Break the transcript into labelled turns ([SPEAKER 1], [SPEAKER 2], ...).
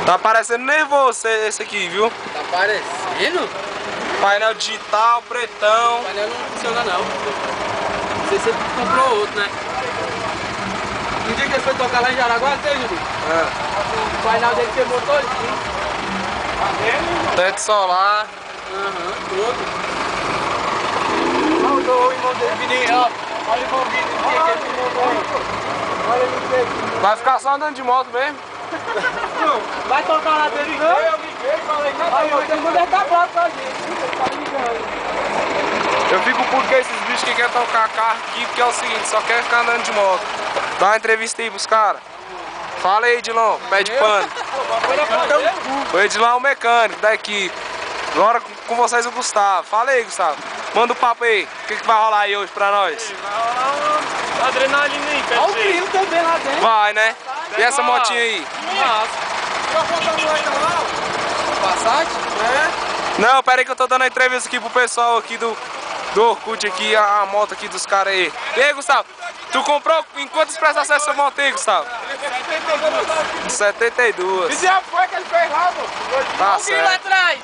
[SPEAKER 1] Tá parecendo nervoso esse aqui, viu?
[SPEAKER 2] Tá parecendo?
[SPEAKER 1] Painel digital, pretão.
[SPEAKER 2] O painel não funciona não. Não sei se você comprou outro, né? No dia que ele foi tocar lá em Jaraguá, você, Juninho? O painel dele queimou todinho.
[SPEAKER 1] Teto solar.
[SPEAKER 2] Todo. Olha o irmão dele, Vininho, ó. Olha o irmão Vininho, que ele mandou aí. Olha ele aqui.
[SPEAKER 1] Vai ficar só andando de moto mesmo?
[SPEAKER 2] Vai tocar lá dele, não? Eu liguei, falei, não. Aí, o mulher tá bravo com a gente. Tá ligando.
[SPEAKER 1] Eu fico puto com esses bichos que querem tocar carro aqui, porque é o seguinte, só quer ficar andando de moto. Dá uma entrevista aí pros caras. Fala aí, Edilon, pé de pano. O Edilon é o mecânico da equipe. Agora com vocês o Gustavo. Fala aí, Gustavo. Manda o papo aí. O que vai rolar aí hoje pra nós?
[SPEAKER 3] Vai rolar uma adrenalina aí,
[SPEAKER 2] Olha o grilo também lá dentro.
[SPEAKER 1] Vai, né? E essa motinha aí?
[SPEAKER 2] Passat?
[SPEAKER 1] Não, pera aí que eu tô dando a entrevista aqui pro pessoal aqui do Orkut aqui, a moto aqui dos caras aí. E aí, Gustavo? Tu comprou em quantas prestações essa moto aí, Gustavo? 72. 72.
[SPEAKER 3] E já foi que ele fez lá, pô?
[SPEAKER 1] Tá certo.
[SPEAKER 2] atrás.